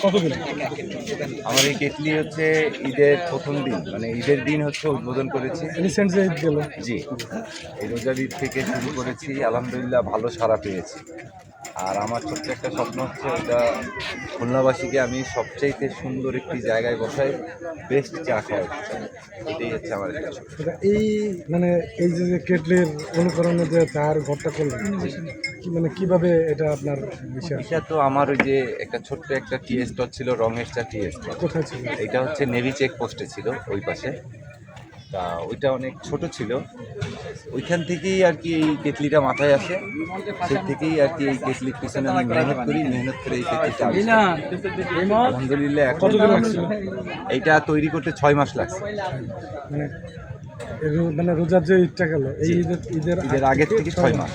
কতদিন? আমার এই কেটলি হচ্ছে ঈদের প্রথম দিন, মানে ঈদের দিন হচ্ছে উদ্বোধন করেছি। রিসেন্ট যে ঈদ গেল। জি, এই রোজার ঈদ থেকে শুরু করেছি, আলহামদুলিল্লাহ ভালো সাড়া পেয়েছি। আর আমার ছোট্ট একটা স্বপ্ন হচ্ছে ওটা খুলনাবাসীকে আমি সবচাইতে সুন্দর একটি জায়গায় বসাই বেস্ট চা খাওয়াতে চাই। এটাই হচ্ছে আমার একটা স্বপ্ন। এই মানে এই যে কেটলির অনুকরণে যে চার ঘরটা করলেন, মানে কিভাবে এটা আপনার বিষয়? এটা তো আমার ওই যে একটা ছোট্ট একটা টি স্টল ছিল, রঙের চা টি স্টল। কোথায় ছিল? এটা হচ্ছে নেভি চেক পোস্টে ছিল ওই পাশে। তা ওইটা অনেক ছোট ছিল, ওইখান থেকেই আর কি এই কেটলিটা মাথায় আসে। সেই থেকেই আর কি এই কেটলির পিছনে আমি মেহনত করে এই কেটলিটা আলহামদুলিল্লাহ এখন কতদিন লাগছিল? এইটা তৈরি করতে 6 মাস লাগছে। মানে মানে রোজার যে ঈদটা গেল, এই ঈদের আগের থেকে 6 মাস।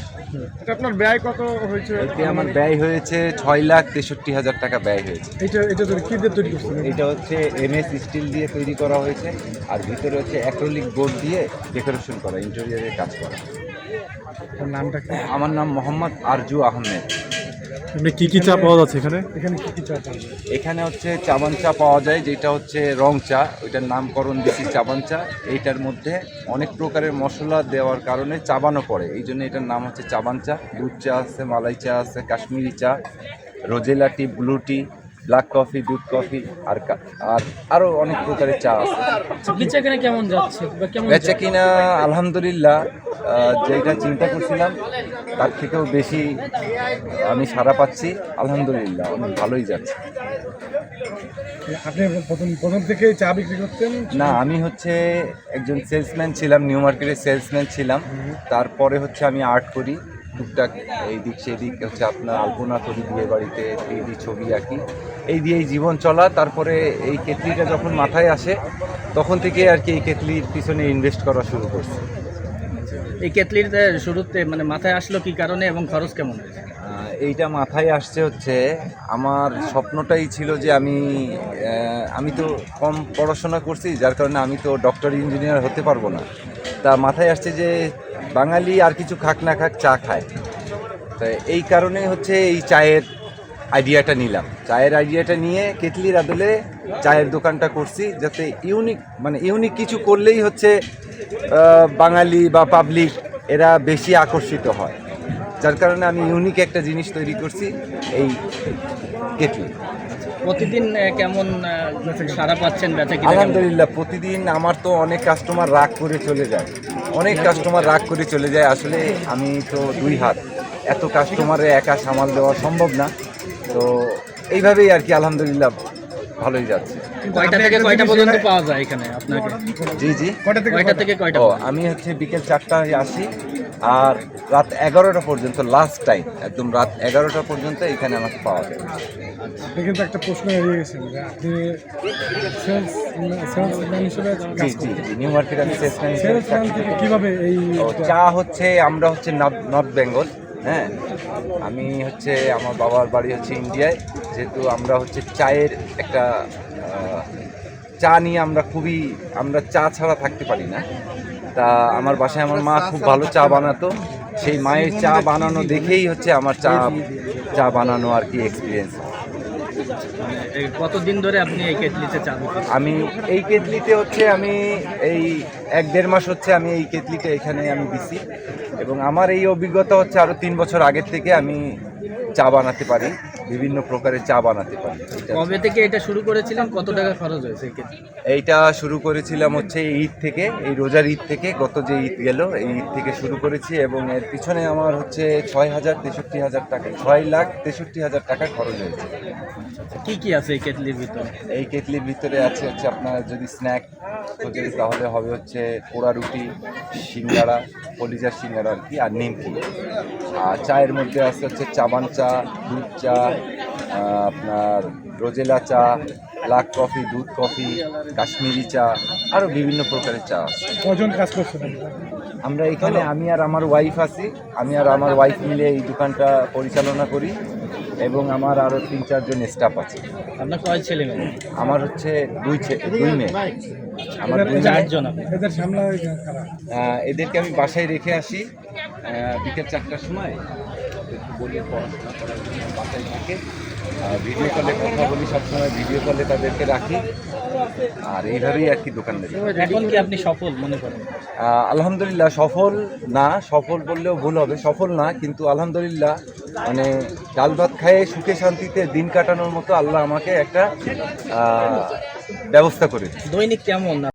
এটা আপনার ব্যয় কত হয়েছে? এতে আমার ব্যয় হয়েছে 6,63,000 টাকা ব্যয় হয়েছে। এটা ধরে কি দিয়ে তৈরি করছেন? এটা হচ্ছে MS স্টিল দিয়ে তৈরি করা হয়েছে, আর ভিতরে হচ্ছে অ্যাক্রিলিক বোর্ড দিয়ে ডেকোরেশন করা, ইন্টেরিয়রের কাজ করা। আপনার নামটা কি? আমার নাম মোহাম্মদ আরজু আহমেদ। এমনি কি চা পাওয়া যাচ্ছে এখানে? এখানে কি চা পাওয়া যায়? এখানে হচ্ছে চাবান চা পাওয়া যায়, যেটা হচ্ছে রং চা, ওইটার নামকরণ দিচ্ছি চাবান চা। এইটার মধ্যে অনেক প্রকারের মশলা দেওয়ার কারণে চাবানো পড়ে, এই জন্য এটার নাম হচ্ছে চাবান চা। দুধ চা আছে, মালাই চা আছে, কাশ্মীরি চা, রোজেলা টি, ব্লু টি, ব্ল্যাক কফি, দুধ কফি, আর আরও অনেক প্রকারের চা আছে। বেচা কেনা কেমন যাচ্ছে বা কেমন বেচা কিনা আলহামদুলিল্লাহ যেটা চিন্তা করছিলাম তার থেকেও বেশি আমি সাড়া পাচ্ছি, আলহামদুলিল্লাহ অনেক ভালোই যাচ্ছে। আপনি প্রথম থেকে চা বিক্রি করতেন? না, আমি হচ্ছে একজন সেলসম্যান ছিলাম, নিউ মার্কেটের সেলসম্যান ছিলাম। তারপরে হচ্ছে আমি আর্ট করি টুকটাক, এই দিক সেদিক হচ্ছে আপনার আলপনা করি, বিয়ে বাড়িতে 3D ছবি আঁকি, এই দিয়েই জীবন চলা। তারপরে এই কেটলিটা যখন মাথায় আসে তখন থেকে আর কি এই কেটলির পিছনে ইনভেস্ট করা শুরু করছি। এই কেটলির শুরুতে মানে মাথায় আসলো কি কারণে এবং খরচ কেমন? এইটা মাথায় আসছে হচ্ছে আমার স্বপ্নটাই ছিল যে আমি তো কম পড়াশোনা করছি, যার কারণে আমি তো ডক্টর ইঞ্জিনিয়ার হতে পারবো না। তা মাথায় আসছে যে বাঙালি আর কিছু খাক না খাক চা খায়, তো এই কারণে হচ্ছে এই চায়ের আইডিয়াটা নিলাম। চায়ের আইডিয়াটা নিয়ে কেটলির আদলে চায়ের দোকানটা করছি, যাতে ইউনিক কিছু করলেই হচ্ছে বাঙালি বা পাবলিক এরা বেশি আকর্ষিত হয়, যার কারণে আমি ইউনিক একটা জিনিস তৈরি করছি, এই কেটলি। প্রতিদিন কেমন সাড়া পাচ্ছেন বেচা কিনা? আলহামদুলিল্লাহ প্রতিদিন আমার তো অনেক কাস্টমার রাগ করে চলে যায়, আসলে আমি তো 2 হাত, এত কাস্টমারে একা সামাল দেওয়া সম্ভব না। তো এইভাবেই আর কি আলহামদুলিল্লাহ ভালোই যাচ্ছে। কয়টা থেকে কয়টা পর্যন্ত পাওয়া যায় এখানে আপনাকে? জি, কয়টা থেকে কয়টা? আমি হচ্ছে বিকেল 4টায় আসি, আর রাত 11টা পর্যন্ত, লাস্ট টাইম একদম রাত 11টা পর্যন্ত এখানে আমাকে পাওয়া যায়। কিন্তু একটা প্রশ্ন এড়িয়ে গেছেন যে আপনি সেলসম্যান হিসেবে জি, নিউ মার্কেট আমি সেলসম্যান থেকে কিভাবে এই চা হচ্ছে, আমরা হচ্ছে নর্থ বেঙ্গল, হ্যাঁ, আমি হচ্ছে আমার বাবার বাড়ি হচ্ছে ইন্ডিয়ায়, যেহেতু আমরা হচ্ছে চায়ের একটা চা নিয়ে আমরা চা ছাড়া থাকতে পারি না। তা আমার বাসায় আমার মা খুব ভালো চা বানাতো, সেই মায়ের চা বানানো দেখেই হচ্ছে আমার চা বানানো আর কি এক্সপিরিয়েন্স। কতদিন ধরে আপনি এই কেটলিতে চা বিক্রি? আমি এই কেটলিতে হচ্ছে আমি এই 1-1.5 মাস হচ্ছে আমি এই কেটলিটা এখানে আমি দিছি, এবং আমার এই অভিজ্ঞতা হচ্ছে আরও 3 বছর আগের থেকে আমি চা বানাতে পারি, বিভিন্ন প্রকারের চা বানাতে পারি। কবে থেকে এটা শুরু করেছিলেন? কত টাকা খরচ হয়েছে? এইটা শুরু করেছিলাম হচ্ছে ঈদ থেকে, এই রোজার ঈদ থেকে, গত যে ঈদ গেল এই ঈদ থেকে শুরু করেছি, এবং এর পিছনে আমার হচ্ছে 6,63,000 টাকা, 6,63,000 টাকা খরচ হয়েছে। কি কি আছে এই কেটলির ভিতরে? এই কেটলির ভিতরে আছে হচ্ছে আপনার যদি স্ন্যাক খোঁজেন তাহলে হবে হচ্ছে পোড়া রুটি, সিঙ্গাড়া, কলিজার সিঙ্গাড়া আর কি, আর নিমকি। আর চায়ের মধ্যে আছে হচ্ছে চাবান চা, দুধ চা, আপনার রোজেলা চা, ব্ল্যাক কফি, দুধ কফি, কাশ্মীরি চা, আরও বিভিন্ন প্রকারের চা আছে। কজন কাজ করছেন? আমরা এখানে আমি আর আমার ওয়াইফ আছি, আমি আর আমার ওয়াইফ মিলে এই দোকানটা পরিচালনা করি, এবং আমার আরও 3-4 জন স্টাফ আছে। আপনার কয় ছেলে মেয়ে? আমার হচ্ছে 2 মেয়ে। আমার 4 জন। এদের সামলায় কারা? এদেরকে আমি বাসায় রেখে আসি বিকেল 4টার সময়, একটু বলি পড়াশোনা করার জন্য বাসায় থাকে, ভিডিও কলে কথা বলি, সবসময় ভিডিও কলে তাদেরকে রাখি, আর এইভাবেই আর কি দোকান দেবে। এখন কি আপনি সফল মনে করেন? আলহামদুলিল্লাহ সফল না, সফল বললেও ভুল হবে, সফল না, কিন্তু আলহামদুলিল্লাহ মানে ডাল ভাত খায়ে সুখে শান্তিতে দিন কাটানোর মতো আল্লাহ আমাকে একটা ব্যবস্থা করেছে। দৈনিক কেমন